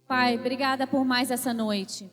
Pai, obrigada por mais essa noite.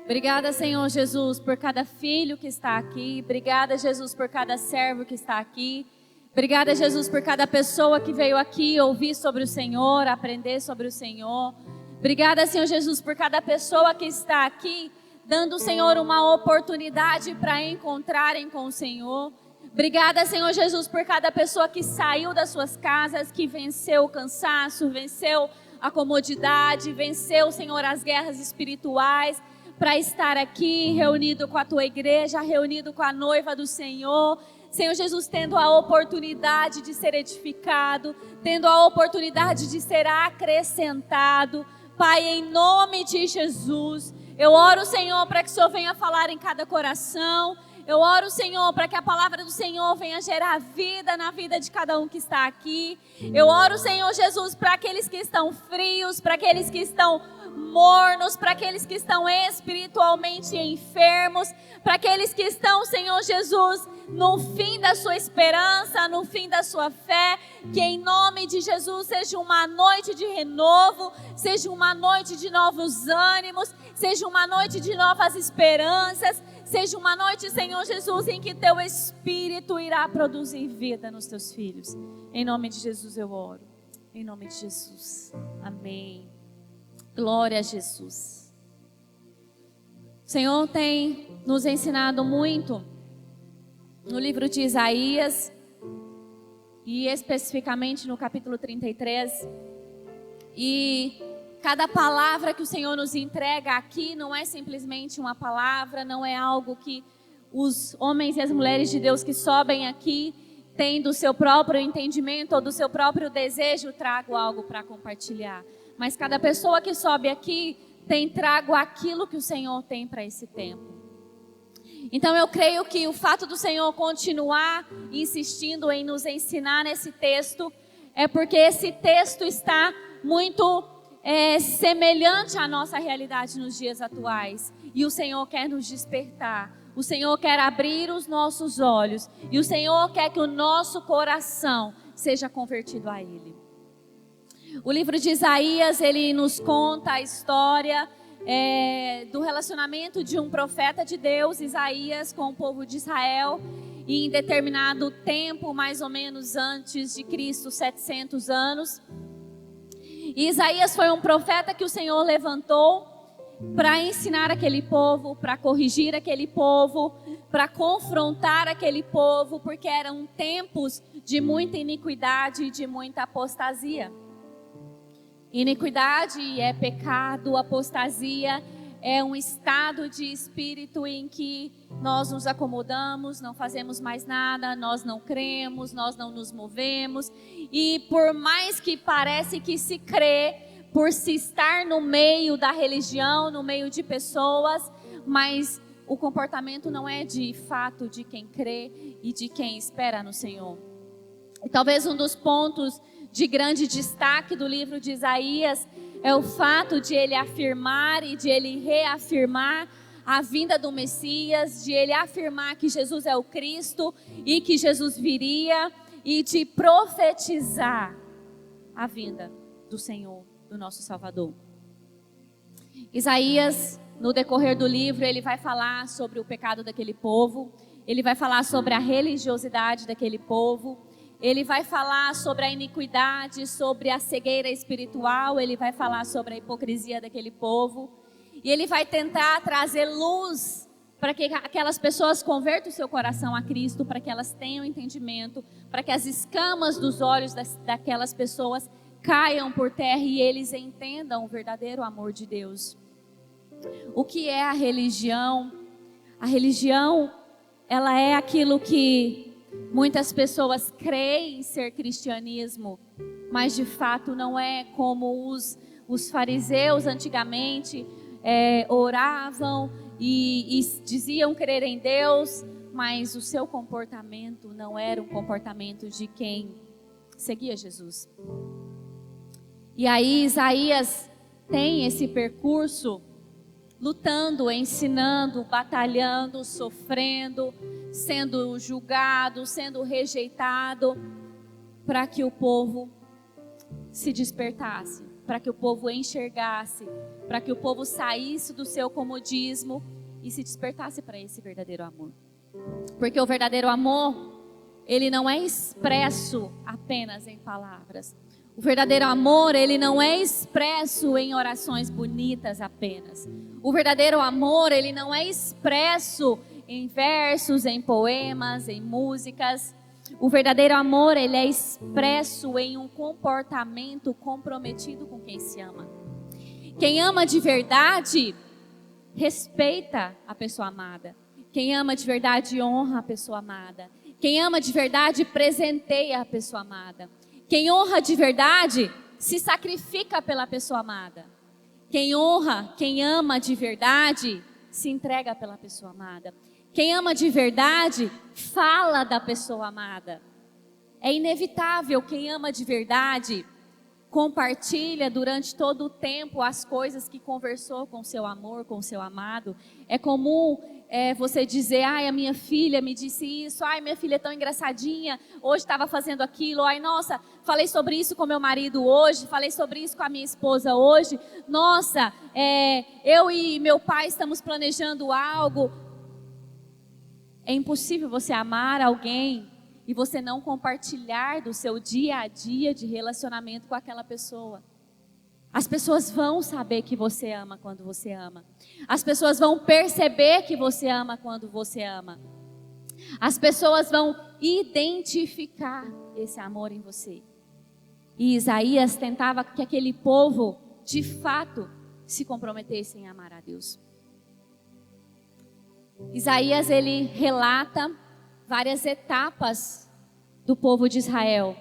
Obrigada, Senhor Jesus, por cada filho que está aqui. Obrigada, Jesus, por cada servo que está aqui. Obrigada, Jesus, por cada pessoa que veio aqui ouvir sobre o Senhor, aprender sobre o Senhor. Obrigada, Senhor Jesus, por cada pessoa que está aqui, dando, Senhor, uma oportunidade para encontrarem com o Senhor. Obrigada, Senhor Jesus, por cada pessoa que saiu das suas casas, que venceu o cansaço, venceu a comodidade, venceu, Senhor, as guerras espirituais, para estar aqui reunido com a tua igreja, reunido com a noiva do Senhor. Senhor Jesus, tendo a oportunidade de ser edificado, tendo a oportunidade de ser acrescentado. Pai, em nome de Jesus, eu oro, Senhor, para que o Senhor venha falar em cada coração. Eu oro, Senhor, para que a palavra do Senhor venha gerar vida na vida de cada um que está aqui. Eu oro, Senhor Jesus, para aqueles que estão frios, para aqueles que estão mornos, para aqueles que estão espiritualmente enfermos, para aqueles que estão, Senhor Jesus, no fim da sua esperança, no fim da sua fé. Que em nome de Jesus seja uma noite de renovo, seja uma noite de novos ânimos, seja uma noite de novas esperanças. Seja uma noite, Senhor Jesus, em que teu Espírito irá produzir vida nos teus filhos. Em nome de Jesus eu oro. Em nome de Jesus. Amém. Glória a Jesus. O Senhor tem nos ensinado muito no livro de Isaías, e especificamente no capítulo 33. E cada palavra que o Senhor nos entrega aqui não é simplesmente uma palavra, não é algo que os homens e as mulheres de Deus que sobem aqui têm do seu próprio entendimento ou do seu próprio desejo, trago algo para compartilhar. Mas cada pessoa que sobe aqui tem trago aquilo que o Senhor tem para esse tempo. Então eu creio que o fato do Senhor continuar insistindo em nos ensinar nesse texto é porque esse texto está muito semelhante à nossa realidade nos dias atuais. E o Senhor quer nos despertar. O Senhor quer abrir os nossos olhos. E o Senhor quer que o nosso coração seja convertido a Ele. O livro de Isaías, ele nos conta a história do relacionamento de um profeta de Deus, Isaías, com o povo de Israel. E em determinado tempo, mais ou menos antes de Cristo, 700 anos. E Isaías foi um profeta que o Senhor levantou para ensinar aquele povo, para corrigir aquele povo, para confrontar aquele povo, porque eram tempos de muita iniquidade e de muita apostasia. Iniquidade é pecado, apostasia é um estado de espírito em que nós nos acomodamos, não fazemos mais nada, nós não cremos, nós não nos movemos. E por mais que parece que se crê, por se estar no meio da religião, no meio de pessoas, mas o comportamento não é de fato de quem crê e de quem espera no Senhor. E talvez um dos pontos de grande destaque do livro de Isaías é o fato de ele afirmar e de ele reafirmar a vinda do Messias, de ele afirmar que Jesus é o Cristo e que Jesus viria, e de profetizar a vinda do Senhor, do nosso Salvador. Isaías, no decorrer do livro, ele vai falar sobre o pecado daquele povo, ele vai falar sobre a religiosidade daquele povo, ele vai falar sobre a iniquidade, sobre a cegueira espiritual, ele vai falar sobre a hipocrisia daquele povo. E ele vai tentar trazer luz para que aquelas pessoas convertam o seu coração a Cristo, para que elas tenham entendimento, para que as escamas dos olhos daquelas pessoas caiam por terra e eles entendam o verdadeiro amor de Deus. O que é a religião? A religião, ela é aquilo que muitas pessoas creem ser cristianismo, mas de fato não é, como os fariseus antigamente oravam e diziam crer em Deus, mas o seu comportamento não era um comportamento de quem seguia Jesus. E aí Isaías tem esse percurso lutando, ensinando, batalhando, sofrendo, sendo julgado, sendo rejeitado, para que o povo se despertasse, para que o povo enxergasse, para que o povo saísse do seu comodismo e se despertasse para esse verdadeiro amor. Porque o verdadeiro amor, ele não é expresso apenas em palavras. O verdadeiro amor, ele não é expresso em orações bonitas apenas. O verdadeiro amor, ele não é expresso em versos, em poemas, em músicas. O verdadeiro amor, ele é expresso em um comportamento comprometido com quem se ama. Quem ama de verdade, respeita a pessoa amada. Quem ama de verdade, honra a pessoa amada. Quem ama de verdade, presenteia a pessoa amada. Quem honra de verdade, se sacrifica pela pessoa amada. Quem honra, quem ama de verdade, se entrega pela pessoa amada. Quem ama de verdade, fala da pessoa amada. É inevitável, quem ama de verdade, compartilha durante todo o tempo as coisas que conversou com seu amor, com seu amado. É comum você dizer, ai, a minha filha me disse isso, ai, minha filha é tão engraçadinha, hoje estava fazendo aquilo, ai, nossa, falei sobre isso com meu marido hoje, falei sobre isso com a minha esposa hoje, nossa, eu e meu pai estamos planejando algo. É impossível você amar alguém e você não compartilhar do seu dia a dia de relacionamento com aquela pessoa. As pessoas vão saber que você ama quando você ama. As pessoas vão perceber que você ama quando você ama. As pessoas vão identificar esse amor em você. E Isaías tentava que aquele povo, de fato, se comprometesse em amar a Deus. Isaías, ele relata várias etapas do povo de Israel.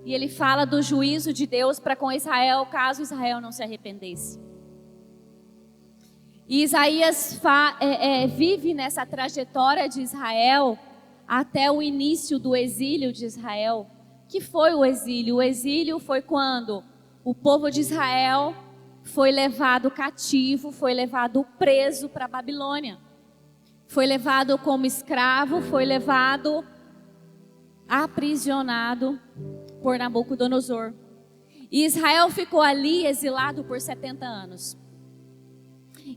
E ele fala do juízo de Deus para com Israel, caso Israel não se arrependesse. E Isaías vive nessa trajetória de Israel até o início do exílio de Israel. Que foi o exílio? O exílio foi quando o povo de Israel foi levado cativo, foi levado preso para a Babilônia. Foi levado como escravo, foi levado aprisionado por Nabucodonosor. E Israel ficou ali exilado por 70 anos.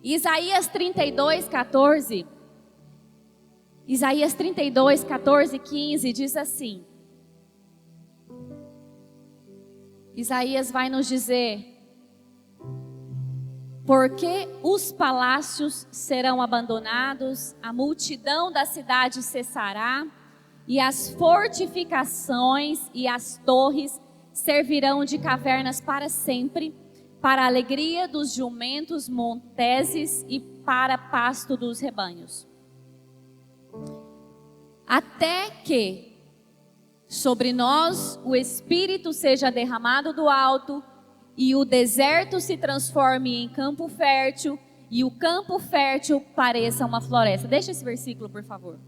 Isaías 32, 14, 15 diz assim. Isaías vai nos dizer: porque os palácios serão abandonados, a multidão da cidade cessará, e as fortificações e as torres servirão de cavernas para sempre, para a alegria dos jumentos monteses e para pasto dos rebanhos. Até que sobre nós o Espírito seja derramado do alto, e o deserto se transforme em campo fértil, e o campo fértil pareça uma floresta. Deixa esse versículo, por favor.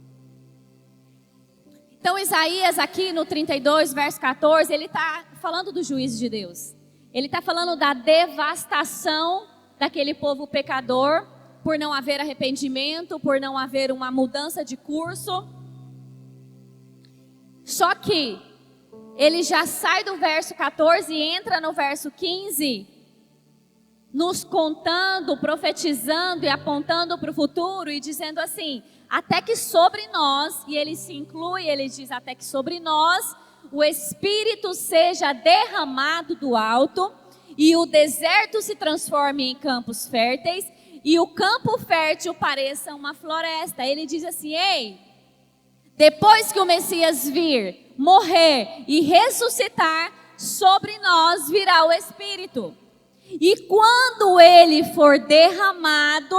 Então Isaías aqui no 32, verso 14, ele está falando do juízo de Deus. Ele está falando da devastação daquele povo pecador, por não haver arrependimento, por não haver uma mudança de curso. Só que ele já sai do verso 14 e entra no verso 15, nos contando, profetizando e apontando para o futuro e dizendo assim: até que sobre nós, e ele se inclui, ele diz: até que sobre nós o Espírito seja derramado do alto, e o deserto se transforme em campos férteis, e o campo fértil pareça uma floresta. Ele diz assim: ei, depois que o Messias vir, morrer e ressuscitar, sobre nós virá o Espírito. E quando ele for derramado,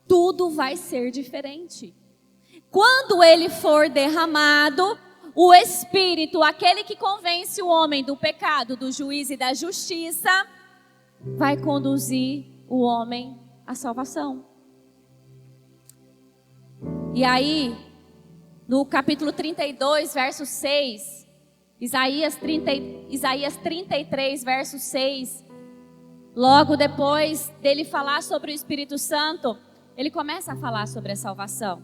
tudo vai ser diferente. Quando ele for derramado, o Espírito, aquele que convence o homem do pecado, do juízo e da justiça, vai conduzir o homem à salvação. E aí, no capítulo 32, verso 6, Isaías 33, verso 6, logo depois dele falar sobre o Espírito Santo, ele começa a falar sobre a salvação.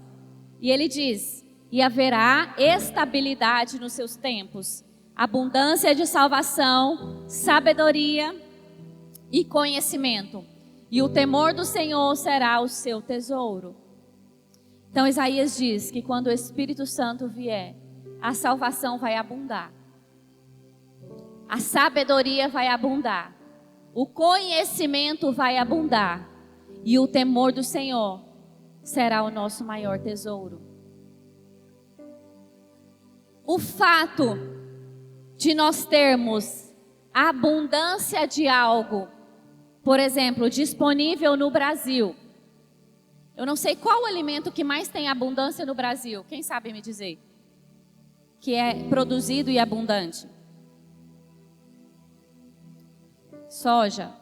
E ele diz: e haverá estabilidade nos seus tempos, abundância de salvação, sabedoria e conhecimento, e o temor do Senhor será o seu tesouro. Então Isaías diz que quando o Espírito Santo vier, a salvação vai abundar, a sabedoria vai abundar, o conhecimento vai abundar, e o temor do Senhor será o nosso maior tesouro. O fato de nós termos abundância de algo, por exemplo, disponível no Brasil. Eu não sei qual o alimento que mais tem abundância no Brasil. Quem sabe me dizer? Que é produzido e abundante. Soja.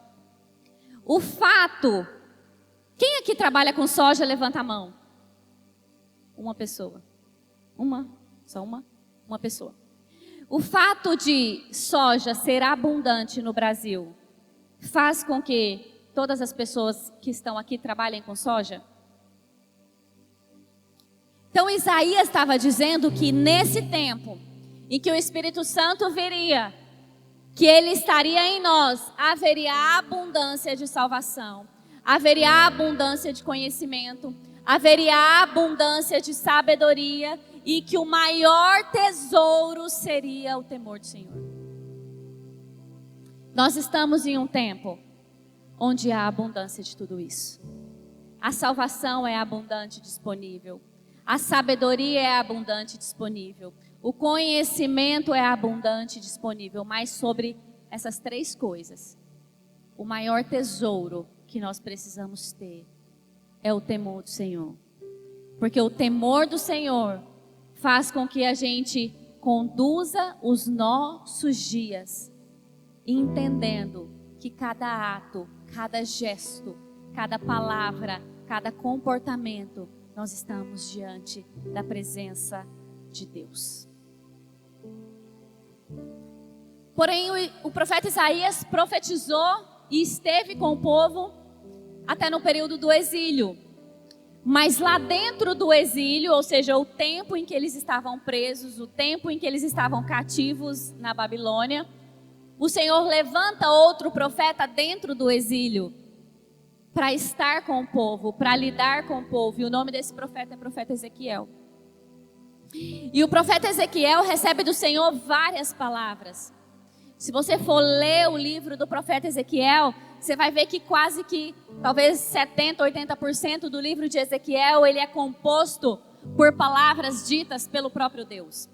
O fato... Quem aqui trabalha com soja, levanta a mão. Uma pessoa. Só uma pessoa. O fato de soja ser abundante no Brasil faz com que todas as pessoas que estão aqui trabalhem com soja? Então Isaías estava dizendo que nesse tempo em que o Espírito Santo viria, que ele estaria em nós, haveria abundância de salvação, haveria abundância de conhecimento, haveria abundância de sabedoria, e que o maior tesouro seria o temor do Senhor. Nós estamos em um tempo onde há abundância de tudo isso. A salvação é abundante disponível. A sabedoria é abundante disponível. O conhecimento é abundante disponível. Mas sobre essas três coisas, o maior tesouro que nós precisamos ter é o temor do Senhor. Porque o temor do Senhor faz com que a gente conduza os nossos dias, entendendo que cada ato, cada gesto, cada palavra, cada comportamento, nós estamos diante da presença de Deus. Porém, o profeta Isaías profetizou e esteve com o povo até no período do exílio. Mas lá dentro do exílio, ou seja, o tempo em que eles estavam presos, o tempo em que eles estavam cativos na Babilônia, o Senhor levanta outro profeta dentro do exílio para estar com o povo, para lidar com o povo. E o nome desse profeta é profeta Ezequiel. E o profeta Ezequiel recebe do Senhor várias palavras. Se você for ler o livro do profeta Ezequiel, você vai ver que quase que, talvez 70%, 80% do livro de Ezequiel, ele é composto por palavras ditas pelo próprio Deus.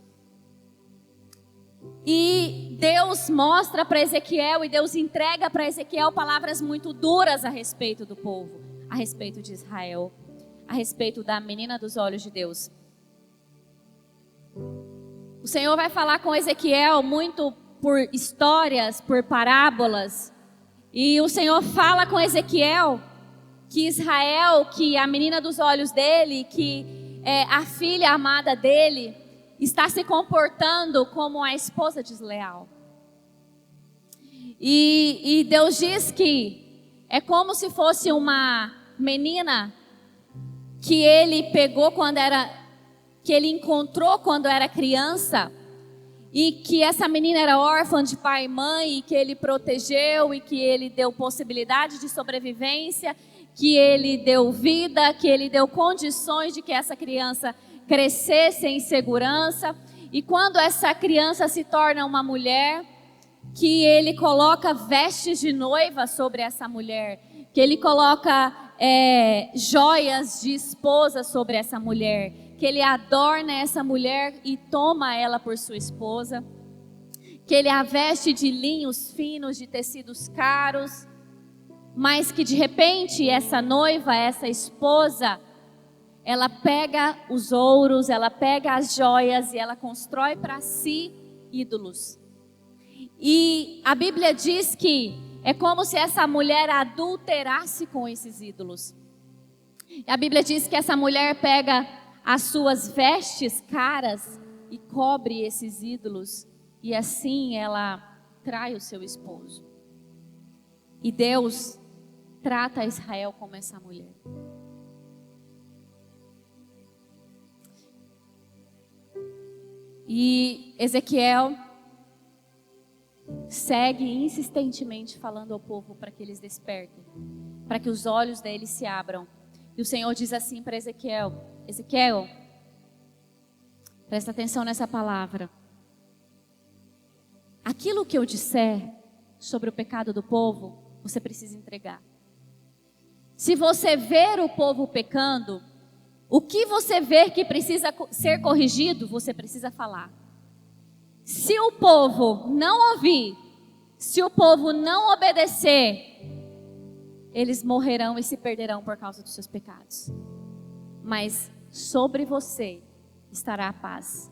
E Deus mostra para Ezequiel e Deus entrega para Ezequiel palavras muito duras a respeito do povo, a respeito de Israel, a respeito da menina dos olhos de Deus. O Senhor vai falar com Ezequiel muito por histórias, por parábolas. E o Senhor fala com Ezequiel que Israel, que a menina dos olhos dele, que é a filha amada dele, está se comportando como a esposa desleal. E Deus diz que é como se fosse uma menina que ele pegou que ele encontrou quando era criança, e que essa menina era órfã de pai e mãe, e que ele protegeu, e que ele deu possibilidade de sobrevivência, que ele deu vida, que ele deu condições de que essa criança crescesse em segurança. E quando essa criança se torna uma mulher, que ele coloca vestes de noiva sobre essa mulher, que ele coloca joias de esposa sobre essa mulher, que ele adorna essa mulher e toma ela por sua esposa, que ele a veste de linhos finos, de tecidos caros, mas que de repente essa noiva, essa esposa, ela pega os ouros, ela pega as joias e ela constrói para si ídolos. E a Bíblia diz que é como se essa mulher adulterasse com esses ídolos. E a Bíblia diz que essa mulher pega as suas vestes caras e cobre esses ídolos, e assim ela trai o seu esposo. E Deus trata Israel como essa mulher. E Ezequiel segue insistentemente falando ao povo para que eles despertem, para que os olhos deles se abram. E o Senhor diz assim para Ezequiel: Ezequiel, presta atenção nessa palavra. Aquilo que eu disser sobre o pecado do povo, você precisa entregar. Se você ver o povo pecando, o que você ver que precisa ser corrigido, você precisa falar. Se o povo não ouvir, se o povo não obedecer, eles morrerão e se perderão por causa dos seus pecados. Mas sobre você estará a paz.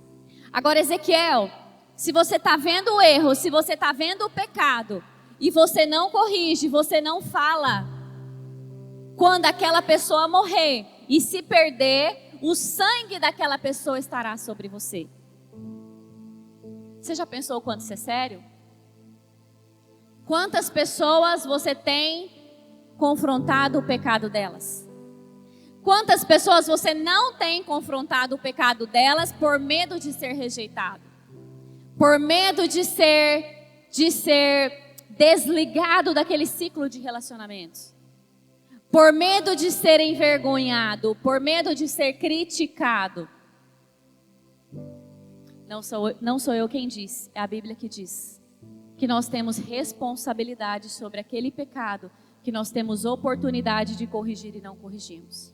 Agora, Ezequiel, se você está vendo o erro, se você está vendo o pecado, e você não corrige, você não fala, quando aquela pessoa morrer e se perder, o sangue daquela pessoa estará sobre você. Você já pensou o quanto isso é sério? Quantas pessoas você tem confrontado o pecado delas? Quantas pessoas você não tem confrontado o pecado delas por medo de ser rejeitado? Por medo de ser desligado daquele ciclo de relacionamentos? Por medo de ser envergonhado? Por medo de ser criticado? Não sou eu quem diz, é a Bíblia que diz que nós temos responsabilidade sobre aquele pecado que nós temos oportunidade de corrigir e não corrigimos.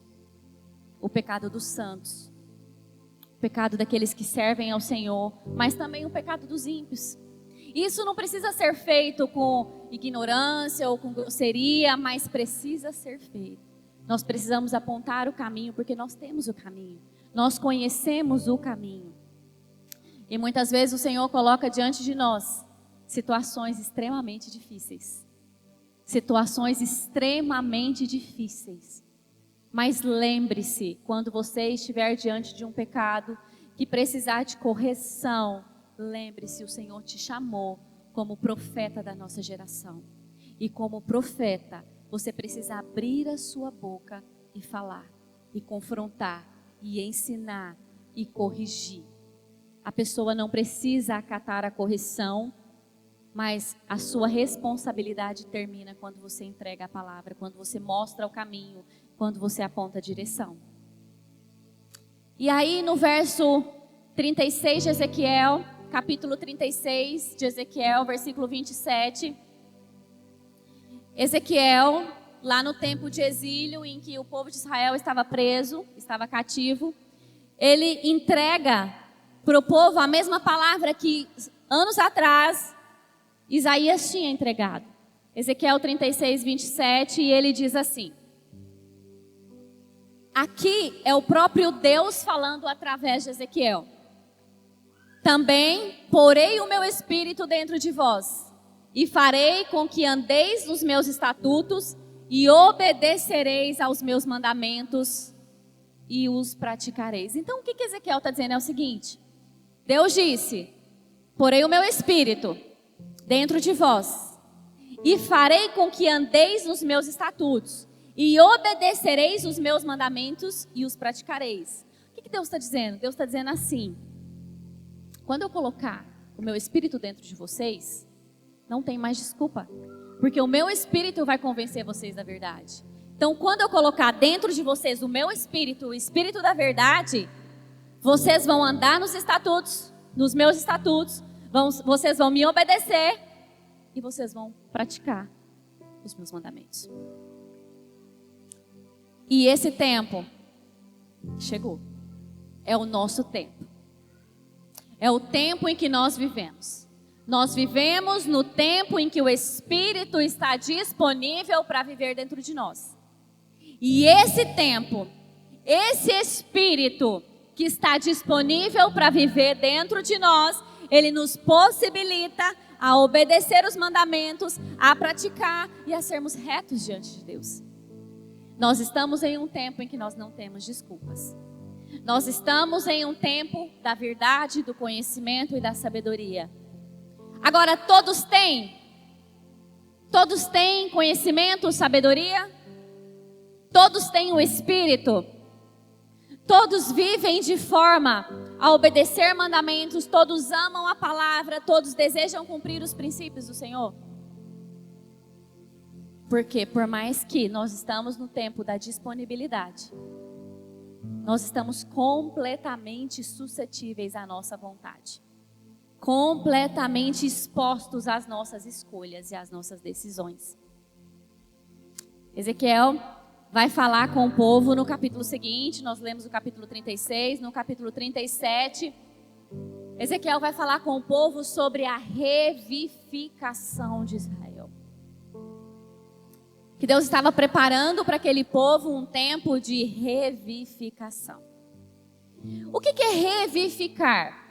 O pecado dos santos, o pecado daqueles que servem ao Senhor, mas também o pecado dos ímpios. Isso não precisa ser feito com ignorância ou com grosseria, mas precisa ser feito. Nós precisamos apontar o caminho, porque nós temos o caminho, nós conhecemos o caminho. E muitas vezes o Senhor coloca diante de nós situações extremamente difíceis. Situações extremamente difíceis. Mas lembre-se, quando você estiver diante de um pecado que precisar de correção, lembre-se, o Senhor te chamou como profeta da nossa geração. E como profeta, você precisa abrir a sua boca e falar, e confrontar, e ensinar, e corrigir. A pessoa não precisa acatar a correção, mas a sua responsabilidade termina quando você entrega a palavra, quando você mostra o caminho, quando você aponta a direção. E aí no verso 36 de Ezequiel, capítulo 36 de Ezequiel, versículo 27, Ezequiel, lá no tempo de exílio em que o povo de Israel estava preso, estava cativo, ele entrega para o povo a mesma palavra que anos atrás Isaías tinha entregado. Ezequiel 36, 27, e ele diz assim: aqui é o próprio Deus falando através de Ezequiel. Também porei o meu espírito dentro de vós, e farei com que andeis nos meus estatutos, e obedecereis aos meus mandamentos, e os praticareis. Então o que Ezequiel está dizendo é o seguinte: Deus disse, porei o meu espírito dentro de vós, e farei com que andeis nos meus estatutos, e obedecereis os meus mandamentos, e os praticareis. O que Deus está dizendo? Deus está dizendo assim: quando eu colocar o meu espírito dentro de vocês, não tem mais desculpa, porque o meu espírito vai convencer vocês da verdade. Então, quando eu colocar dentro de vocês o meu espírito, o espírito da verdade, vocês vão andar nos estatutos, nos meus estatutos, vocês vão me obedecer e vocês vão praticar os meus mandamentos. E esse tempo chegou. É o nosso tempo. É o tempo em que nós vivemos. Nós vivemos no tempo em que o Espírito está disponível para viver dentro de nós. E esse tempo, esse Espírito que está disponível para viver dentro de nós, ele nos possibilita a obedecer os mandamentos, a praticar e a sermos retos diante de Deus. Nós estamos em um tempo em que nós não temos desculpas. Nós estamos em um tempo da verdade, do conhecimento e da sabedoria. Agora, todos têm conhecimento, sabedoria? Todos têm o Espírito? Todos vivem de forma a obedecer mandamentos, todos amam a palavra, todos desejam cumprir os princípios do Senhor. Porque por mais que nós estamos no tempo da disponibilidade, nós estamos completamente suscetíveis à nossa vontade. Completamente expostos às nossas escolhas e às nossas decisões. Ezequiel vai falar com o povo no capítulo seguinte, nós lemos o capítulo 36, no capítulo 37, Ezequiel vai falar com o povo sobre a revivificação de Israel. Que Deus estava preparando para aquele povo um tempo de revivificação. O que é revivificar?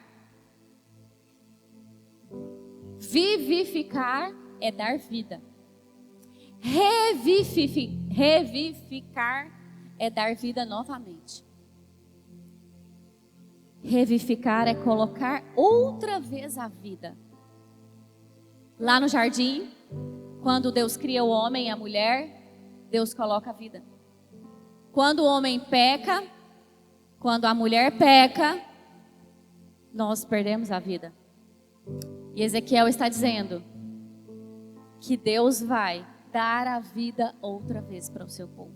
Vivificar é dar vida. Revivificar é dar vida novamente. Revivificar é colocar outra vez a vida. Lá no jardim, quando Deus cria o homem e a mulher, Deus coloca a vida. Quando o homem peca, quando a mulher peca, nós perdemos a vida. E Ezequiel está dizendo que Deus vai dar a vida outra vez para o seu povo.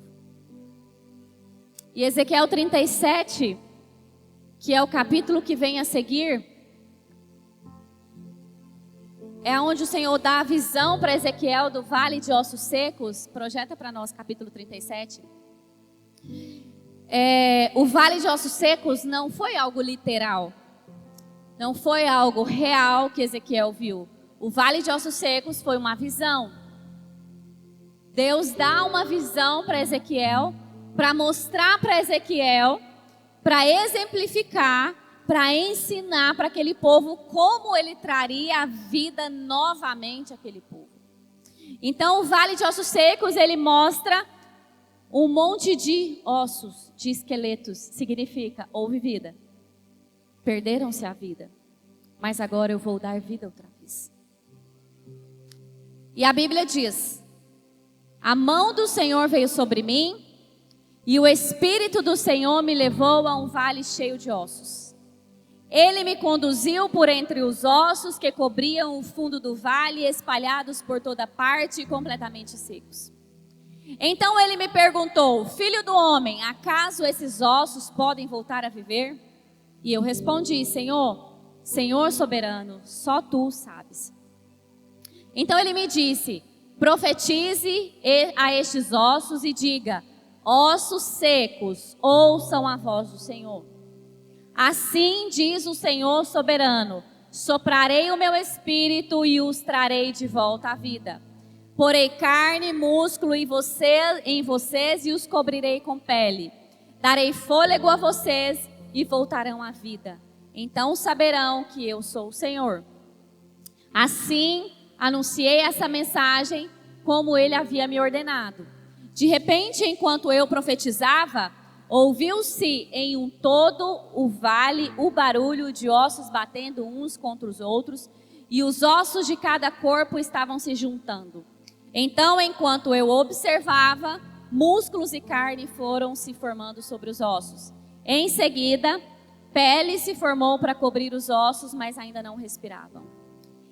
E Ezequiel 37, que é o capítulo que vem a seguir, é onde o Senhor dá a visão para Ezequiel do vale de ossos secos. Projeta para nós capítulo 37. O vale de ossos secos não foi algo literal. Não foi algo real que Ezequiel viu. O vale de ossos secos foi uma visão. Deus dá uma visão para Ezequiel, para mostrar para Ezequiel, para exemplificar, para ensinar para aquele povo como ele traria a vida novamente àquele povo. Então o vale de ossos secos, ele mostra um monte de ossos, de esqueletos, significa houve vida. Perderam-se a vida, mas agora eu vou dar vida outra vez. E a Bíblia diz: a mão do Senhor veio sobre mim, e o Espírito do Senhor me levou a um vale cheio de ossos. Ele me conduziu por entre os ossos que cobriam o fundo do vale, espalhados por toda parte e completamente secos. Então ele me perguntou: filho do homem, acaso esses ossos podem voltar a viver? E eu respondi: Senhor, Senhor soberano, só tu sabes. Então ele me disse: profetize a estes ossos e diga: ossos secos, ouçam a voz do Senhor. Assim diz o Senhor soberano: soprarei o meu espírito e os trarei de volta à vida. Porei carne e músculo em vocês e os cobrirei com pele. Darei fôlego a vocês e voltarão à vida. Então saberão que eu sou o Senhor. Assim anunciei essa mensagem como ele havia me ordenado. De repente, enquanto eu profetizava, ouviu-se em um todo o vale o barulho de ossos batendo uns contra os outros, e os ossos de cada corpo estavam se juntando. Então, enquanto eu observava, músculos e carne foram se formando sobre os ossos. Em seguida, pele se formou para cobrir os ossos, mas ainda não respiravam.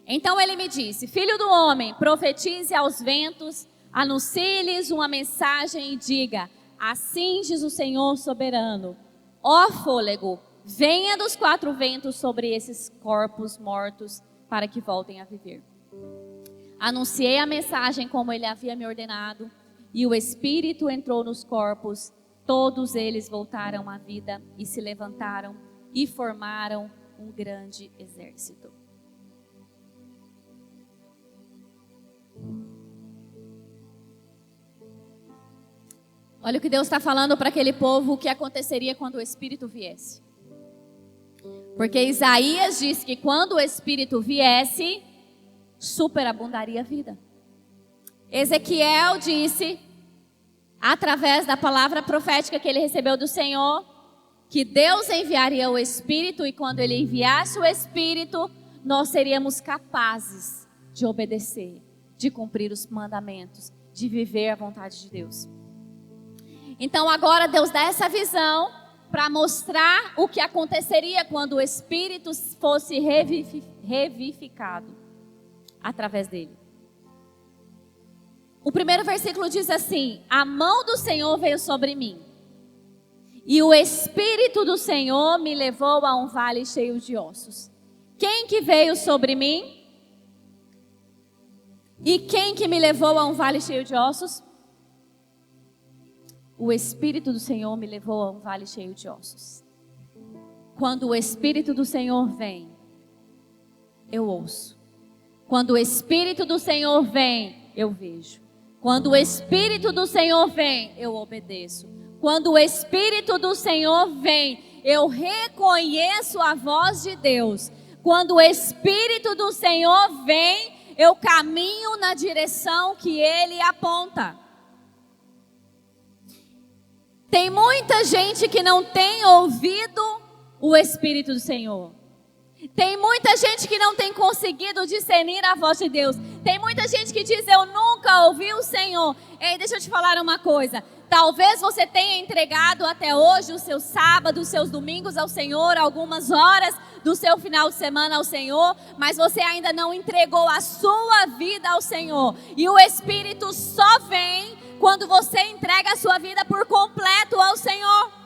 Então ele me disse: filho do homem, profetize aos ventos, anuncie-lhes uma mensagem e diga: assim diz o Senhor soberano, ó fôlego, venha dos quatro ventos sobre esses corpos mortos para que voltem a viver. Anunciei a mensagem como ele havia me ordenado, e o Espírito entrou nos corpos, todos eles voltaram à vida e se levantaram e formaram um grande exército. Olha o que Deus está falando para aquele povo, o que aconteceria quando o Espírito viesse. Porque Isaías disse que quando o Espírito viesse, superabundaria a vida. Ezequiel disse, através da palavra profética que ele recebeu do Senhor, que Deus enviaria o Espírito, e quando ele enviasse o Espírito, nós seríamos capazes de obedecer, de cumprir os mandamentos, de viver a vontade de Deus. Então agora Deus dá essa visão para mostrar o que aconteceria quando o Espírito fosse revivificado através dele. O primeiro versículo diz assim: a mão do Senhor veio sobre mim, e o Espírito do Senhor me levou a um vale cheio de ossos. Quem que veio sobre mim? E quem que me levou a um vale cheio de ossos? O Espírito do Senhor me levou a um vale cheio de ossos. Quando o Espírito do Senhor vem, eu ouço. Quando o Espírito do Senhor vem, eu vejo. Quando o Espírito do Senhor vem, eu obedeço. Quando o Espírito do Senhor vem, eu reconheço a voz de Deus. Quando o Espírito do Senhor vem, eu caminho na direção que Ele aponta. Tem muita gente que não tem ouvido o Espírito do Senhor. Tem muita gente que não tem conseguido discernir a voz de Deus. Tem muita gente que diz: eu nunca ouvi o Senhor. Ei, deixa eu te falar uma coisa. Talvez você tenha entregado até hoje o seu sábado, os seus domingos ao Senhor, algumas horas do seu final de semana ao Senhor, mas você ainda não entregou a sua vida ao Senhor. E o Espírito só vem quando você entrega a sua vida por completo ao Senhor.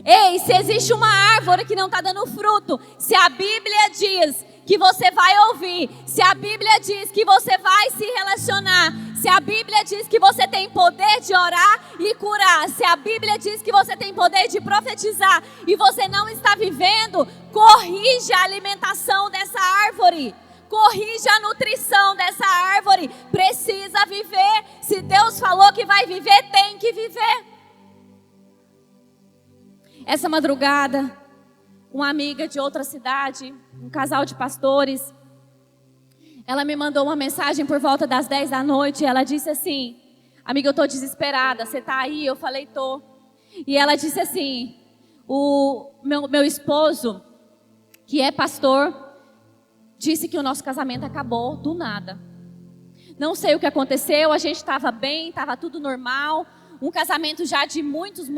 Ei, se existe uma árvore que não está dando fruto, se a Bíblia diz que você vai ouvir, se a Bíblia diz que você vai se relacionar, se a Bíblia diz que você tem poder de orar e curar, se a Bíblia diz que você tem poder de profetizar e você não está vivendo, corrija a alimentação dessa árvore. Corrija a nutrição dessa árvore. Precisa viver. Se Deus falou que vai viver, tem que viver. Essa madrugada, uma amiga de outra cidade, um casal de pastores, ela me mandou uma mensagem por volta das 10 da noite. Ela disse assim: amiga, eu estou desesperada, você está aí? Eu falei: tô. E ela disse assim: o meu esposo, que é pastor, disse que o nosso casamento acabou do nada. Não sei o que aconteceu, a gente estava bem, estava tudo normal. Um casamento já de muitos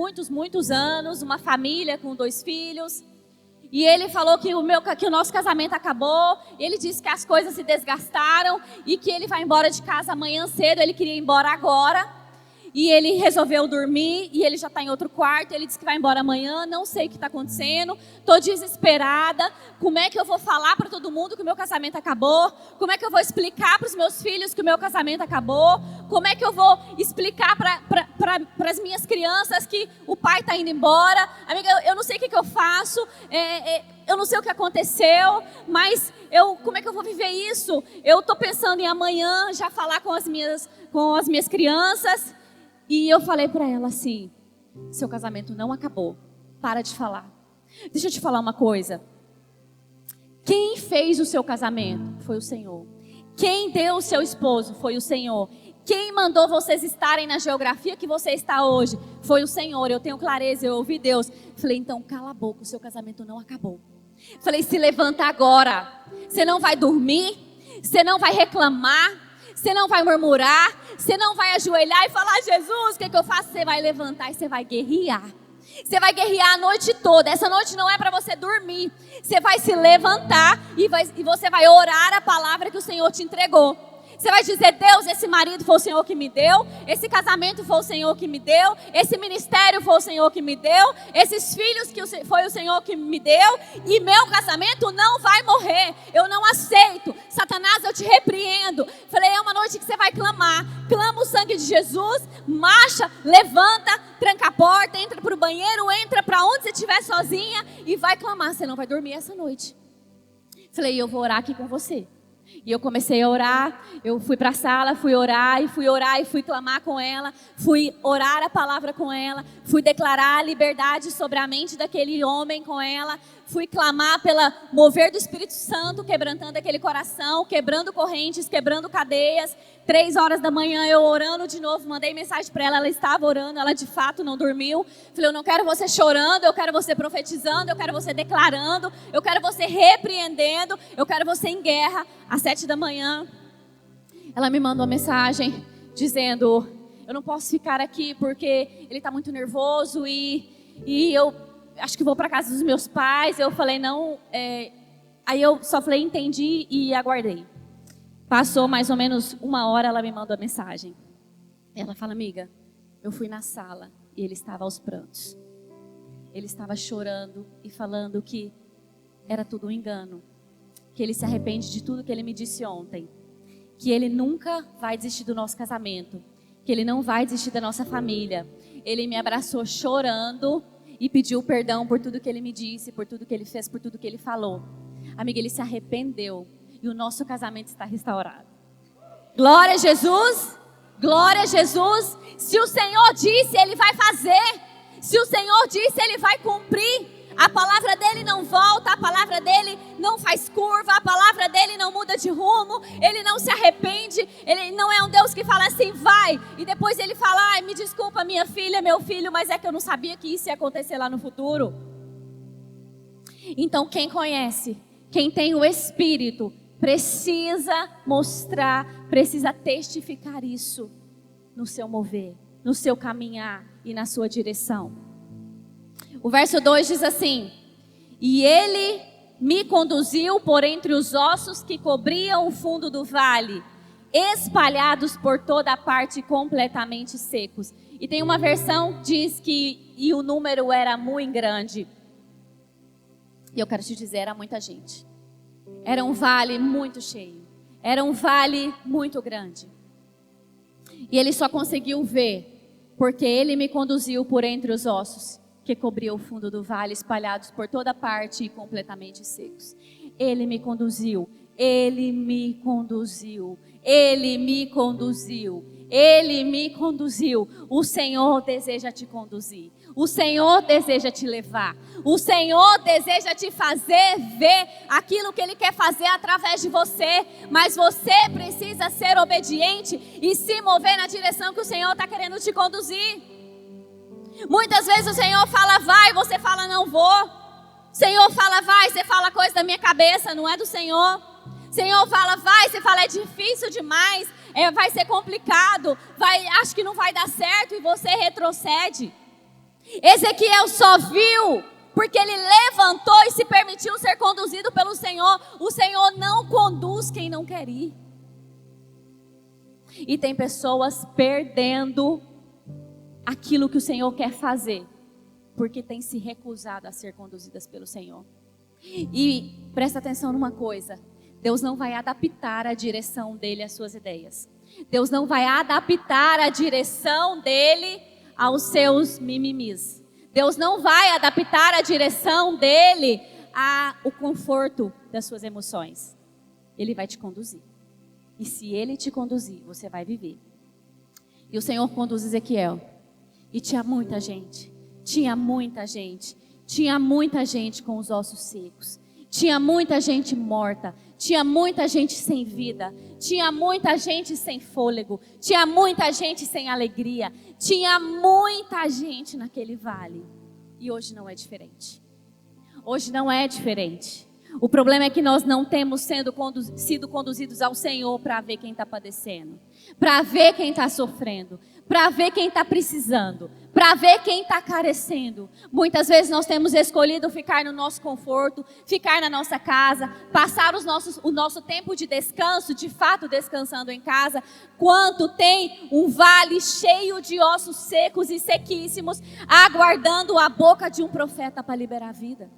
anos, uma família com 2 filhos. E ele falou que o nosso casamento acabou. Ele disse que as coisas se desgastaram e que ele vai embora de casa amanhã cedo. Ele queria ir embora agora. E ele resolveu dormir e ele já está em outro quarto. Ele disse que vai embora amanhã, não sei o que está acontecendo. Estou desesperada. Como é que eu vou falar para todo mundo que o meu casamento acabou? Como é que eu vou explicar para os meus filhos que o meu casamento acabou? Como é que eu vou explicar para as minhas crianças que o pai está indo embora? Amiga, eu não sei o que eu faço. Eu não sei o que aconteceu, mas como é que eu vou viver isso? Eu estou pensando em amanhã já falar com as minhas crianças. E eu falei para ela assim: seu casamento não acabou, para de falar. Deixa eu te falar uma coisa. Quem fez o seu casamento foi o Senhor. Quem deu o seu esposo foi o Senhor. Quem mandou vocês estarem na geografia que você está hoje foi o Senhor. Eu tenho clareza, eu ouvi Deus. Falei: então cala a boca, o seu casamento não acabou. Falei: se levanta agora. Você não vai dormir, você não vai reclamar, você não vai murmurar, você não vai ajoelhar e falar: Jesus, o que eu faço? Você vai levantar e você vai guerrear. Você vai guerrear a noite toda. Essa noite não é para você dormir. Você vai se levantar e você vai orar a palavra que o Senhor te entregou. Você vai dizer: Deus, esse marido foi o Senhor que me deu, esse casamento foi o Senhor que me deu, esse ministério foi o Senhor que me deu, esses filhos foi o Senhor que me deu, e meu casamento não vai morrer. Eu não aceito. Satanás, eu te repreendo. Falei: é uma noite que você vai clamar. Clama o sangue de Jesus, marcha, levanta, tranca a porta, entra para o banheiro, entra para onde você estiver sozinha e vai clamar. Você não vai dormir essa noite. Falei: eu vou orar aqui com você. E eu comecei a orar, eu fui para a sala, fui orar e fui clamar com ela, fui orar a palavra com ela, fui declarar a liberdade sobre a mente daquele homem com ela, fui clamar pelo mover do Espírito Santo, quebrantando aquele coração, quebrando correntes, quebrando cadeias. 3 horas da manhã eu orando de novo, mandei mensagem para ela, ela estava orando, ela de fato não dormiu. Falei: eu não quero você chorando, eu quero você profetizando, eu quero você declarando, eu quero você repreendendo, eu quero você em guerra. Às 7 da manhã, ela me mandou uma mensagem dizendo: eu não posso ficar aqui porque ele está muito nervoso e eu acho que vou para casa dos meus pais. Eu falei, não, aí eu só falei, entendi e aguardei. Passou mais ou menos 1 hora, ela me mandou a mensagem. Ela fala, amiga, eu fui na sala e ele estava aos prantos. Ele estava chorando e falando que era tudo um engano. Que ele se arrepende de tudo que ele me disse ontem. Que ele nunca vai desistir do nosso casamento. Que ele não vai desistir da nossa família. Ele me abraçou chorando e pediu perdão por tudo que ele me disse, por tudo que ele fez, por tudo que ele falou. Amiga, ele se arrependeu e o nosso casamento está restaurado. Glória a Jesus! Glória a Jesus! Se o Senhor disse, Ele vai fazer. Se o Senhor disse, Ele vai cumprir. A palavra dele não volta, a palavra dele não faz curva, a palavra dele não muda de rumo, ele não se arrepende, ele não é um Deus que fala assim, vai, e depois ele fala, ai, me desculpa minha filha, meu filho, mas é que eu não sabia que isso ia acontecer lá no futuro. Então quem conhece, quem tem o Espírito, precisa mostrar, precisa testificar isso no seu mover, no seu caminhar e na sua direção. O verso 2 diz assim: e ele me conduziu por entre os ossos que cobriam o fundo do vale, espalhados por toda a parte, completamente secos. E tem uma versão que diz que e o número era muito grande. E eu quero te dizer, era muita gente. Era um vale muito cheio. Era um vale muito grande. E ele só conseguiu ver porque ele me conduziu por entre os ossos que cobriam o fundo do vale, espalhados por toda parte e completamente secos. Ele me conduziu, ele me conduziu, ele me conduziu, ele me conduziu. O Senhor deseja te conduzir, o Senhor deseja te levar, o Senhor deseja te fazer ver aquilo que Ele quer fazer através de você, mas você precisa ser obediente e se mover na direção que o Senhor está querendo te conduzir. Muitas vezes o Senhor fala vai, você fala não vou. O Senhor fala vai, você fala coisa da minha cabeça, não é do Senhor. O Senhor fala vai, você fala é difícil demais, vai ser complicado, acho que não vai dar certo e você retrocede. Ezequiel só viu porque ele levantou e se permitiu ser conduzido pelo Senhor. O Senhor não conduz quem não quer ir. E tem pessoas perdendo aquilo que o Senhor quer fazer, porque tem se recusado a ser conduzidas pelo Senhor. E presta atenção numa coisa: Deus não vai adaptar a direção dele às suas ideias. Deus não vai adaptar a direção dele aos seus mimimis. Deus não vai adaptar a direção dele ao conforto das suas emoções. Ele vai te conduzir. E se ele te conduzir, você vai viver. E o Senhor conduz Ezequiel. E tinha muita gente, tinha muita gente, tinha muita gente com os ossos secos, tinha muita gente morta, tinha muita gente sem vida, tinha muita gente sem fôlego, tinha muita gente sem alegria, tinha muita gente naquele vale. E hoje não é diferente. Hoje não é diferente. O problema é que nós não temos sido conduzidos ao Senhor para ver quem está padecendo, para ver quem está sofrendo, para ver quem está precisando, para ver quem está carecendo. Muitas vezes nós temos escolhido ficar no nosso conforto, ficar na nossa casa, passar o nosso tempo de descanso, de fato descansando em casa, quanto tem um vale cheio de ossos secos e sequíssimos, aguardando a boca de um profeta para liberar a vida.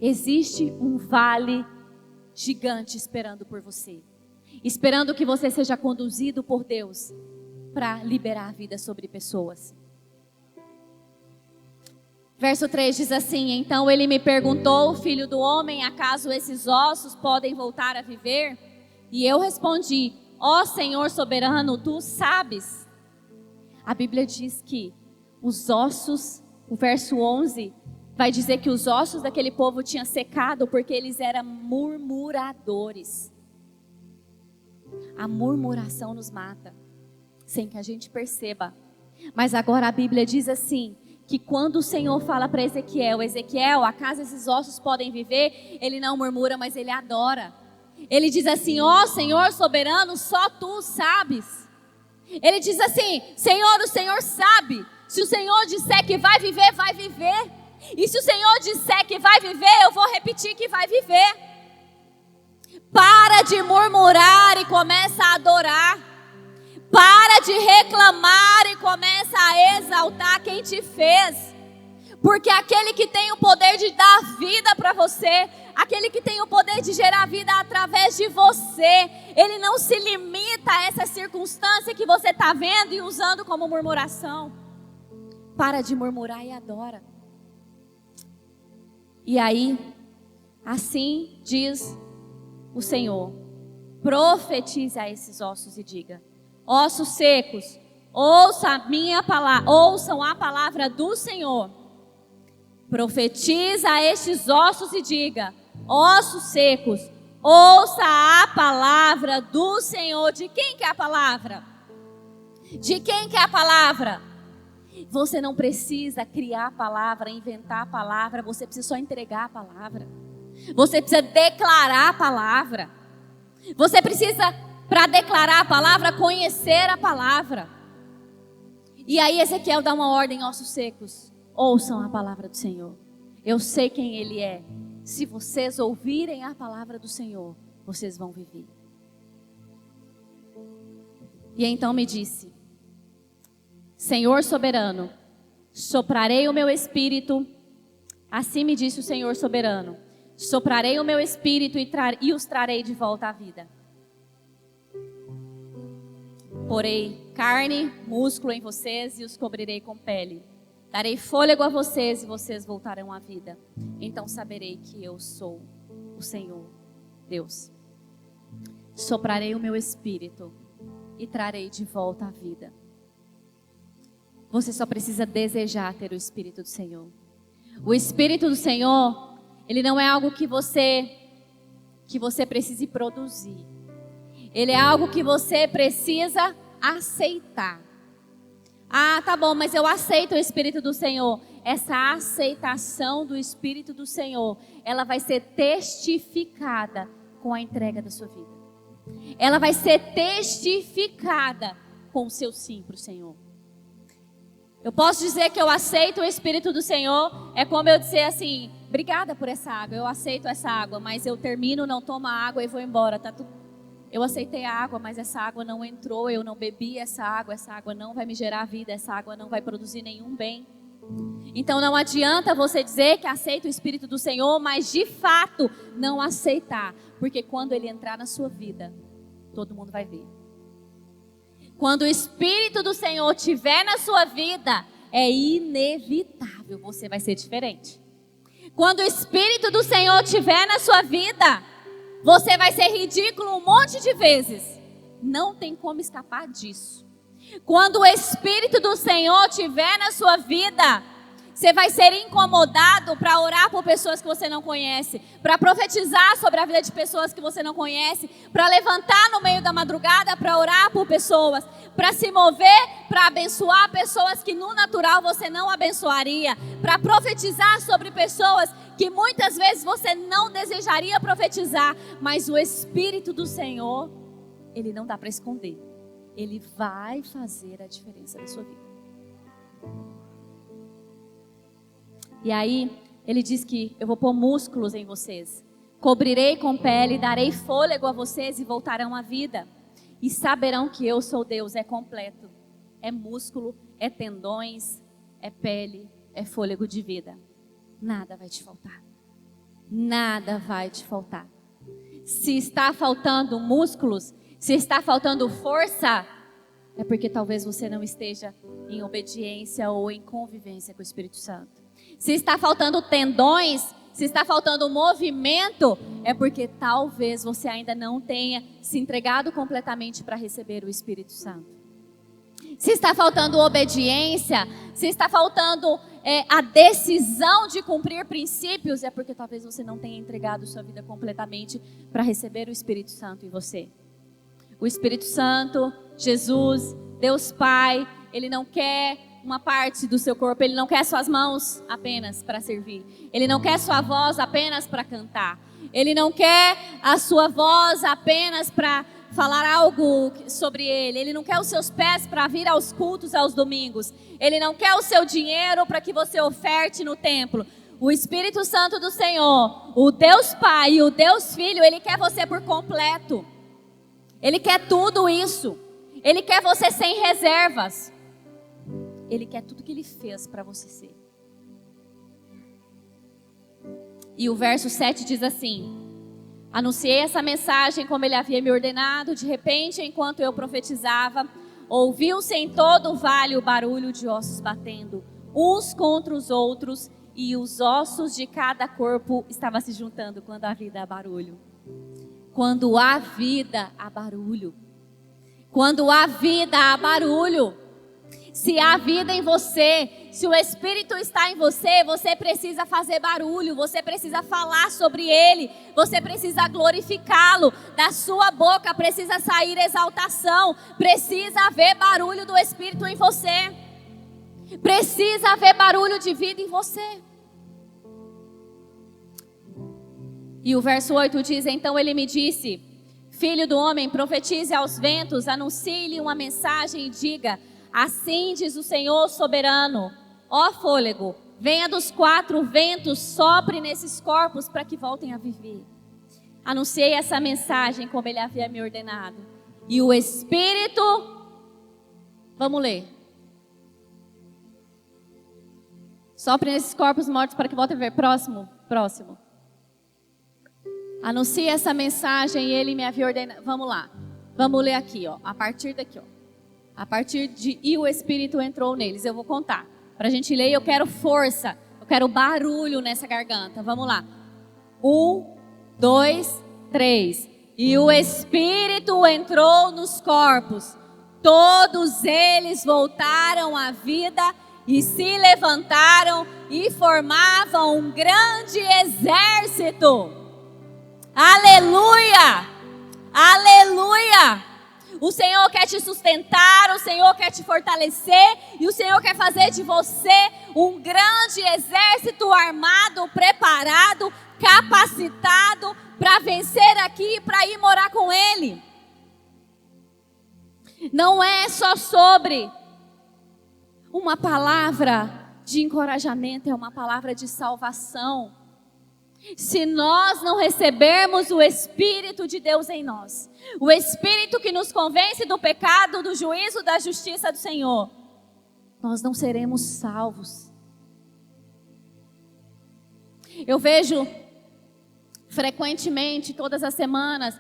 Existe um vale gigante esperando por você, esperando que você seja conduzido por Deus para liberar a vida sobre pessoas. Verso 3 diz assim: então ele me perguntou, filho do homem, acaso esses ossos podem voltar a viver? E eu respondi, ó Senhor soberano, tu sabes. A Bíblia diz que os ossos, o verso 11, vai dizer que os ossos daquele povo tinham secado porque eles eram murmuradores. A murmuração nos mata, sem que a gente perceba. Mas agora a Bíblia diz assim, que quando o Senhor fala para Ezequiel, acaso esses ossos podem viver? Ele não murmura, mas ele adora. Ele diz assim, ó Senhor soberano, só tu sabes. Ele diz assim: Senhor, o Senhor sabe. Se o Senhor disser que vai viver, vai viver. E se o Senhor disser que vai viver, eu vou repetir que vai viver. Para de murmurar e começa a adorar. Para de reclamar e começa a exaltar quem te fez. Porque aquele que tem o poder de dar vida para você, aquele que tem o poder de gerar vida através de você, ele não se limita a essa circunstância que você está vendo e usando como murmuração. Para de murmurar e adora. E aí, assim diz o Senhor: profetize a esses ossos e diga: ossos secos, ouçam a palavra do Senhor. Profetiza a estes ossos e diga: ossos secos, ouça a palavra do Senhor. De quem que é a palavra? De quem que é a palavra? Você não precisa criar a palavra, inventar a palavra, você precisa só entregar a palavra. Você precisa declarar a palavra. Você precisa, para declarar a palavra, conhecer a palavra. E aí Ezequiel dá uma ordem: ossos secos, ouçam a palavra do Senhor. Eu sei quem Ele é. Se vocês ouvirem a palavra do Senhor, vocês vão viver. E então me disse: Senhor soberano, soprarei o meu espírito. Assim me disse o Senhor soberano: soprarei o meu espírito e os trarei de volta à vida. Porei carne, músculo em vocês e os cobrirei com pele. Darei fôlego a vocês e vocês voltarão à vida. Então saberei que eu sou o Senhor Deus. Soprarei o meu espírito e trarei de volta à vida. Você só precisa desejar ter o Espírito do Senhor. O Espírito do Senhor, ele não é algo que você precise produzir. Ele é algo que você precisa aceitar. Ah, tá bom, mas eu aceito o Espírito do Senhor. Essa aceitação do Espírito do Senhor, ela vai ser testificada com a entrega da sua vida. Ela vai ser testificada com o seu sim para o Senhor. Eu posso dizer que eu aceito o Espírito do Senhor, é como eu dizer assim: obrigada por essa água, eu aceito essa água, mas eu termino, não tomo a água e vou embora, tá tudo. Eu aceitei a água, mas essa água não entrou, eu não bebi essa água não vai me gerar vida, essa água não vai produzir nenhum bem. Então não adianta você dizer que aceita o Espírito do Senhor, mas de fato não aceitar, porque quando ele entrar na sua vida, todo mundo vai ver. Quando o Espírito do Senhor estiver na sua vida, é inevitável, você vai ser diferente. Quando o Espírito do Senhor estiver na sua vida, você vai ser ridículo um monte de vezes. Não tem como escapar disso. Quando o Espírito do Senhor estiver na sua vida, você vai ser incomodado para orar por pessoas que você não conhece, para profetizar sobre a vida de pessoas que você não conhece, para levantar no meio da madrugada para orar por pessoas, para se mover, para abençoar pessoas que no natural você não abençoaria, para profetizar sobre pessoas que muitas vezes você não desejaria profetizar, mas o Espírito do Senhor, ele não dá para esconder, ele vai fazer a diferença na sua vida. E aí, ele diz que eu vou pôr músculos em vocês. Cobrirei com pele, darei fôlego a vocês e voltarão à vida. E saberão que eu sou Deus, é completo. É músculo, é tendões, é pele, é fôlego de vida. Nada vai te faltar. Nada vai te faltar. Se está faltando músculos, se está faltando força, é porque talvez você não esteja em obediência ou em convivência com o Espírito Santo. Se está faltando tendões, se está faltando movimento, é porque talvez você ainda não tenha se entregado completamente para receber o Espírito Santo. Se está faltando obediência, se está faltando a decisão de cumprir princípios, é porque talvez você não tenha entregado sua vida completamente para receber o Espírito Santo em você. O Espírito Santo, Jesus, Deus Pai, Ele não quer uma parte do seu corpo, Ele não quer suas mãos apenas para servir. Ele não quer sua voz apenas para cantar. Ele não quer a sua voz apenas para falar algo sobre ele. Ele não quer os seus pés para vir aos cultos aos domingos. Ele não quer o seu dinheiro para que você oferte no templo. O Espírito Santo do Senhor, o Deus Pai e o Deus Filho, Ele quer você por completo. Ele quer tudo isso. Ele quer você sem reservas. Ele quer tudo que Ele fez para você ser. E o verso 7 diz assim: anunciei essa mensagem como Ele havia me ordenado. De repente, enquanto eu profetizava, ouviu-se em todo o vale o barulho de ossos batendo, uns contra os outros, e os ossos de cada corpo estavam se juntando. Quando há vida, há barulho. Quando há vida, há barulho. Quando há vida, há barulho. Se há vida em você, se o Espírito está em você, você precisa fazer barulho, você precisa falar sobre Ele, você precisa glorificá-lo. Da sua boca precisa sair exaltação, precisa haver barulho do Espírito em você. Precisa haver barulho de vida em você. E o verso 8 diz: então ele me disse, filho do homem, profetize aos ventos, anuncie-lhe uma mensagem e diga: assim diz o Senhor soberano, ó fôlego, venha dos 4 ventos, sopre nesses corpos para que voltem a viver. Anunciei essa mensagem como ele havia me ordenado. E o Espírito, vamos ler. Sopre nesses corpos mortos para que voltem a viver. Próximo. Anuncie essa mensagem e ele me havia ordenado. Vamos lá. Vamos ler aqui, ó. A partir daqui, ó. A partir de e o Espírito entrou neles. Eu vou contar. Para a gente ler, eu quero força. Eu quero barulho nessa garganta. Vamos lá. 1, 2, 3. E o Espírito entrou nos corpos. Todos eles voltaram à vida e se levantaram e formavam um grande exército. Aleluia! Aleluia! O Senhor quer te sustentar, o Senhor quer te fortalecer e o Senhor quer fazer de você um grande exército armado, preparado, capacitado para vencer aqui e para ir morar com Ele. Não é só sobre uma palavra de encorajamento, é uma palavra de salvação. Se nós não recebermos o Espírito de Deus em nós, o Espírito que nos convence do pecado, do juízo, da justiça do Senhor, nós não seremos salvos. Eu vejo frequentemente, todas as semanas,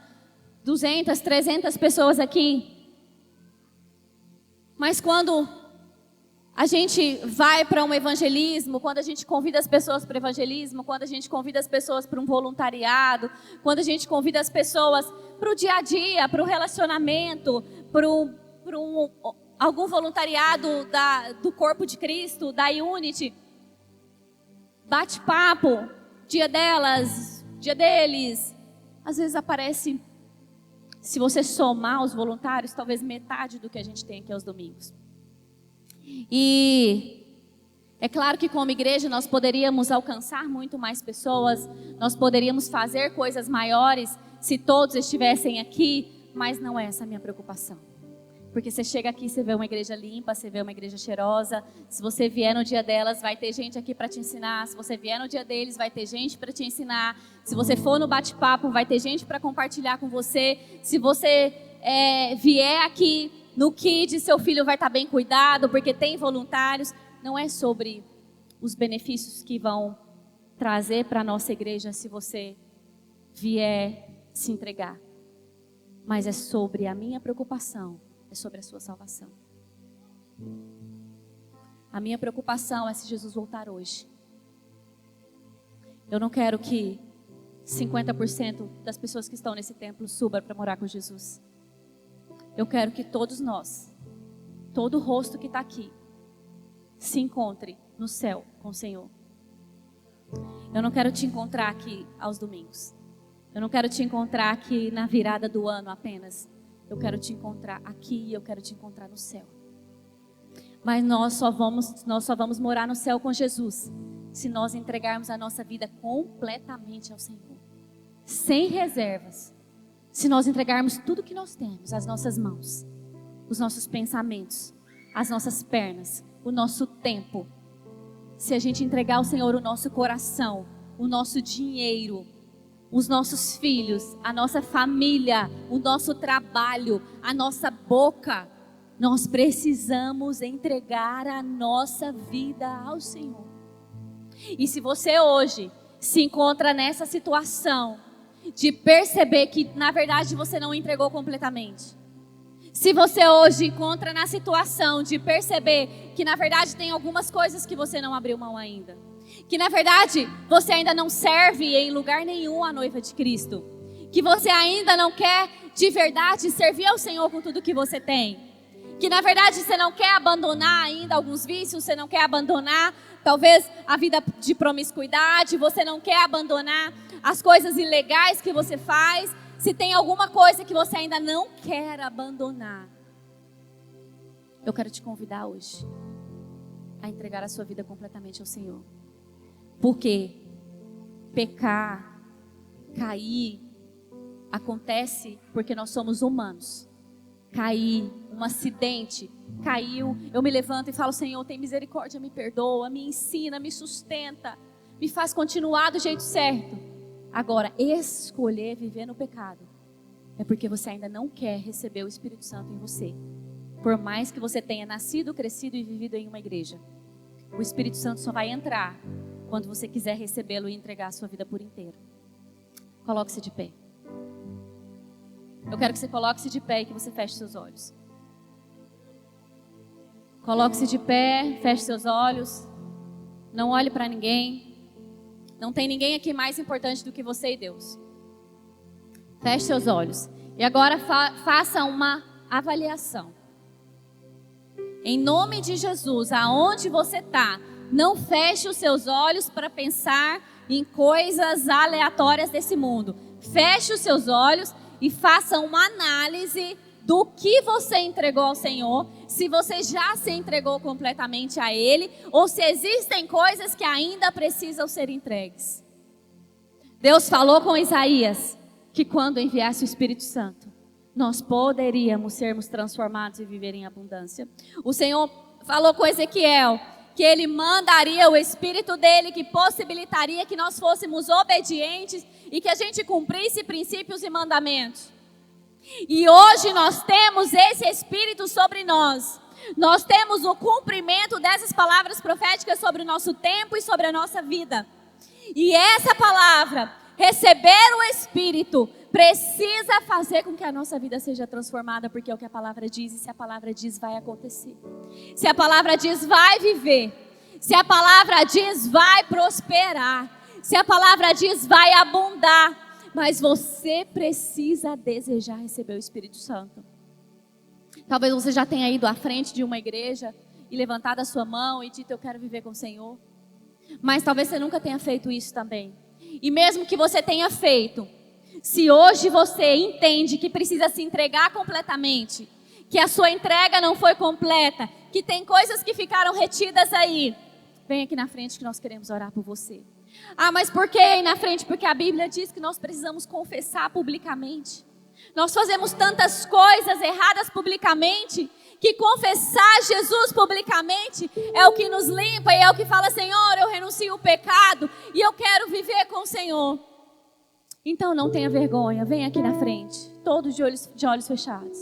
200, 300 pessoas aqui. Mas quando a gente vai para um evangelismo, quando a gente convida as pessoas para o evangelismo, quando a gente convida as pessoas para um voluntariado, quando a gente convida as pessoas para o dia a dia, para o relacionamento, para algum voluntariado do Corpo de Cristo, da Unity, bate-papo, dia delas, dia deles, às vezes aparece, se você somar os voluntários, talvez metade do que a gente tem aqui aos domingos. E é claro que como igreja nós poderíamos alcançar muito mais pessoas, nós poderíamos fazer coisas maiores se todos estivessem aqui, mas não é essa a minha preocupação. Porque você chega aqui, você vê uma igreja limpa, você vê uma igreja cheirosa. Se você vier no dia delas, vai ter gente aqui para te ensinar. Se você vier no dia deles, vai ter gente para te ensinar. Se você for no bate-papo, vai ter gente para compartilhar com você. Se você vier aqui no Kids, seu filho vai estar bem cuidado, porque tem voluntários. Não é sobre os benefícios que vão trazer para a nossa igreja se você vier se entregar. Mas é sobre a minha preocupação, é sobre a sua salvação. A minha preocupação é se Jesus voltar hoje. Eu não quero que 50% das pessoas que estão nesse templo subam para morar com Jesus. Eu quero que todos nós, todo rosto que está aqui, se encontre no céu com o Senhor. Eu não quero te encontrar aqui aos domingos. Eu não quero te encontrar aqui na virada do ano apenas. Eu quero te encontrar aqui e eu quero te encontrar no céu. Mas nós só vamos morar no céu com Jesus se nós entregarmos a nossa vida completamente ao Senhor. Sem reservas. Se nós entregarmos tudo que nós temos, as nossas mãos, os nossos pensamentos, as nossas pernas, o nosso tempo, se a gente entregar ao Senhor o nosso coração, o nosso dinheiro, os nossos filhos, a nossa família, o nosso trabalho, a nossa boca, nós precisamos entregar a nossa vida ao Senhor. E se você hoje se encontra nessa situação de perceber que na verdade você não entregou completamente, se você hoje encontra na situação de perceber que na verdade tem algumas coisas que você não abriu mão ainda, que na verdade você ainda não serve em lugar nenhum a noiva de Cristo, que você ainda não quer de verdade servir ao Senhor com tudo que você tem, que na verdade você não quer abandonar ainda alguns vícios, você não quer abandonar talvez a vida de promiscuidade, você não quer abandonar as coisas ilegais que você faz. Se tem alguma coisa que você ainda não quer abandonar, eu quero te convidar hoje a entregar a sua vida completamente ao Senhor. Porque pecar, cair, acontece porque nós somos humanos. Cair, um acidente, caiu, eu me levanto e falo: Senhor, tem misericórdia, me perdoa, me ensina, me sustenta, me faz continuar do jeito certo. Agora, escolher viver no pecado é porque você ainda não quer receber o Espírito Santo em você. Por mais que você tenha nascido, crescido e vivido em uma igreja, o Espírito Santo só vai entrar quando você quiser recebê-lo e entregar a sua vida por inteiro. Coloque-se de pé. Eu quero que você coloque-se de pé e que você feche seus olhos. Coloque-se de pé, feche seus olhos. Não olhe para ninguém. Não tem ninguém aqui mais importante do que você e Deus. Feche seus olhos. E agora faça uma avaliação. Em nome de Jesus, aonde você está, não feche os seus olhos para pensar em coisas aleatórias desse mundo. Feche os seus olhos e faça uma análise do que você entregou ao Senhor, se você já se entregou completamente a Ele, ou se existem coisas que ainda precisam ser entregues. Deus falou com Isaías que quando enviasse o Espírito Santo, nós poderíamos sermos transformados e viver em abundância. O Senhor falou com Ezequiel que Ele mandaria o Espírito dEle, que possibilitaria que nós fôssemos obedientes e que a gente cumprisse princípios e mandamentos. E hoje nós temos esse Espírito sobre nós. Nós temos o cumprimento dessas palavras proféticas sobre o nosso tempo e sobre a nossa vida. E essa palavra, receber o Espírito, precisa fazer com que a nossa vida seja transformada, porque é o que a palavra diz, e se a palavra diz, vai acontecer. Se a palavra diz, vai viver. Se a palavra diz, vai prosperar. Se a palavra diz, vai abundar. Mas você precisa desejar receber o Espírito Santo. Talvez você já tenha ido à frente de uma igreja e levantado a sua mão e dito: eu quero viver com o Senhor. Mas talvez você nunca tenha feito isso também. E mesmo que você tenha feito, se hoje você entende que precisa se entregar completamente, que a sua entrega não foi completa, que tem coisas que ficaram retidas aí, vem aqui na frente que nós queremos orar por você. Ah, mas por que aí na frente? Porque a Bíblia diz que nós precisamos confessar publicamente. Nós fazemos tantas coisas erradas publicamente, que confessar Jesus publicamente é o que nos limpa e é o que fala: Senhor, eu renuncio o pecado e eu quero viver com o Senhor. Então não tenha vergonha, vem aqui na frente, todos de olhos fechados.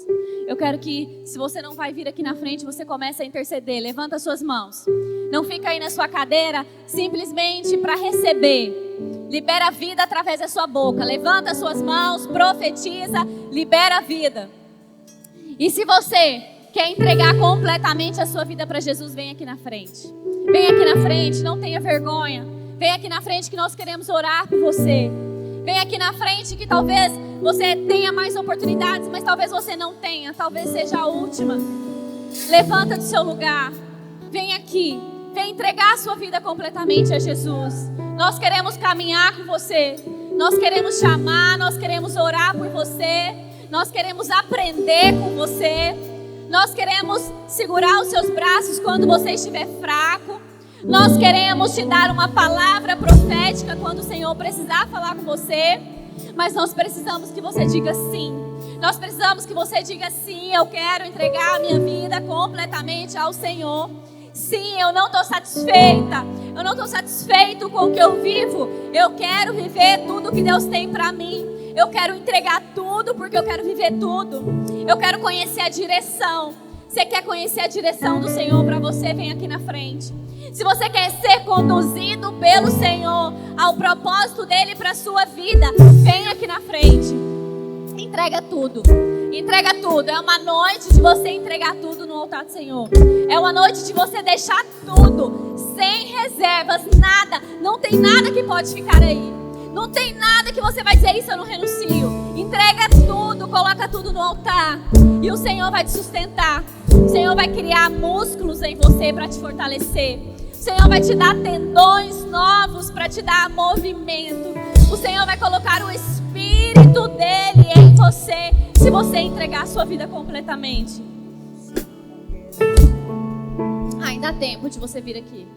Eu quero que, se você não vai vir aqui na frente, você comece a interceder. Levanta suas mãos. Não fica aí na sua cadeira simplesmente para receber. Libera a vida através da sua boca. Levanta suas mãos, profetiza, libera a vida. E se você quer entregar completamente a sua vida para Jesus, vem aqui na frente. Vem aqui na frente, não tenha vergonha. Vem aqui na frente que nós queremos orar por você. Vem aqui na frente que talvez você tenha mais oportunidades, mas talvez você não tenha, talvez seja a última. Levanta do seu lugar, vem aqui, vem entregar a sua vida completamente a Jesus. Nós queremos caminhar com você, nós queremos chamar, nós queremos orar por você, nós queremos aprender com você, nós queremos segurar os seus braços quando você estiver fraco. Nós queremos te dar uma palavra profética quando o Senhor precisar falar com você. mas nós precisamos que você diga sim. Nós precisamos que você diga sim, eu quero entregar a minha vida completamente ao Senhor. Sim, eu não estou satisfeita, eu não estou satisfeito com o que eu vivo. Eu quero viver tudo que Deus tem para mim. Eu quero entregar tudo porque eu quero viver tudo. Eu quero conhecer a direção. Você quer conhecer a direção do Senhor para você? Vem aqui na frente. Se você quer ser conduzido pelo Senhor ao propósito dele para a sua vida, vem aqui na frente. Entrega tudo. Entrega tudo. É uma noite de você entregar tudo no altar do Senhor. É uma noite de você deixar tudo, sem reservas, nada. Não tem nada que pode ficar aí. Não tem nada que você vai dizer, isso eu não renuncio. Entrega tudo, coloca tudo no altar. E o Senhor vai te sustentar. O Senhor vai criar músculos em você para te fortalecer. O Senhor vai te dar tendões novos para te dar movimento. O Senhor vai colocar o Espírito dele em você, se você entregar a sua vida completamente. Ainda dá tempo de você vir aqui.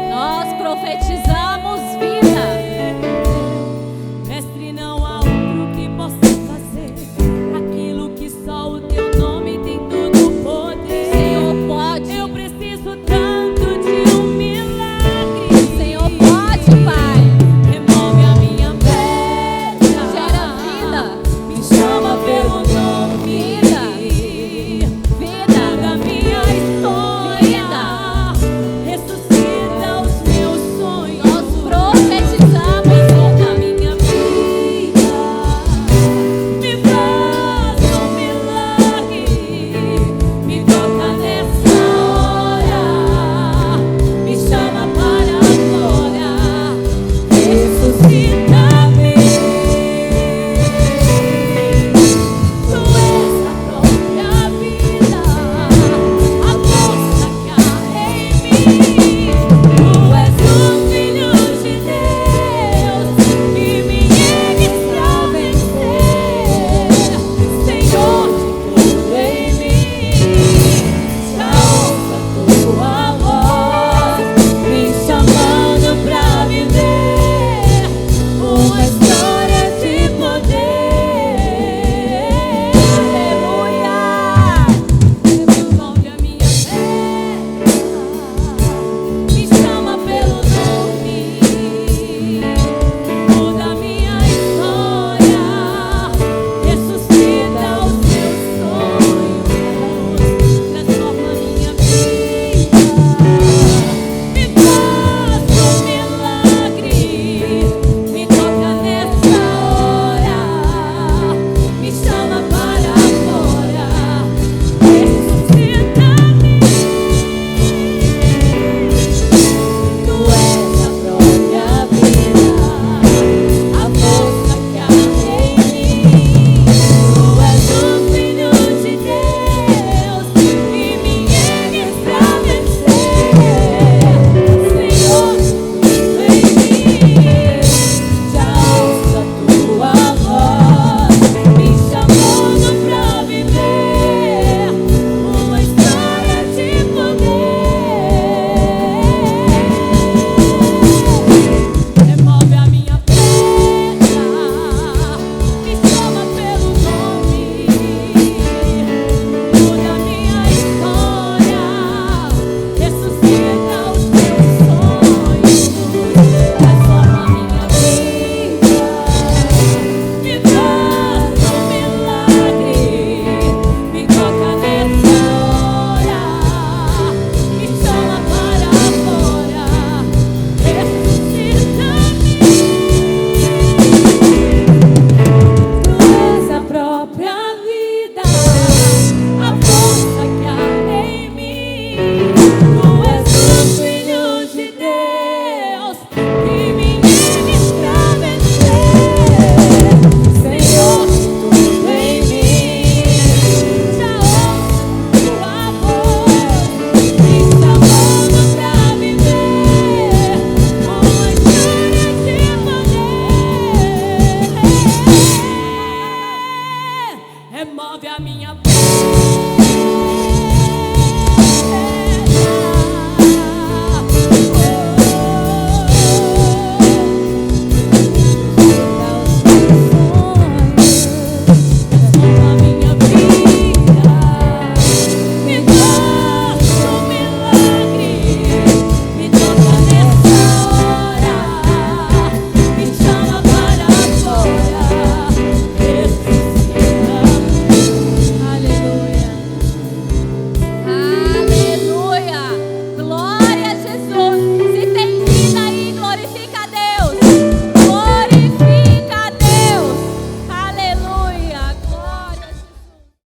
Nós profetizamos.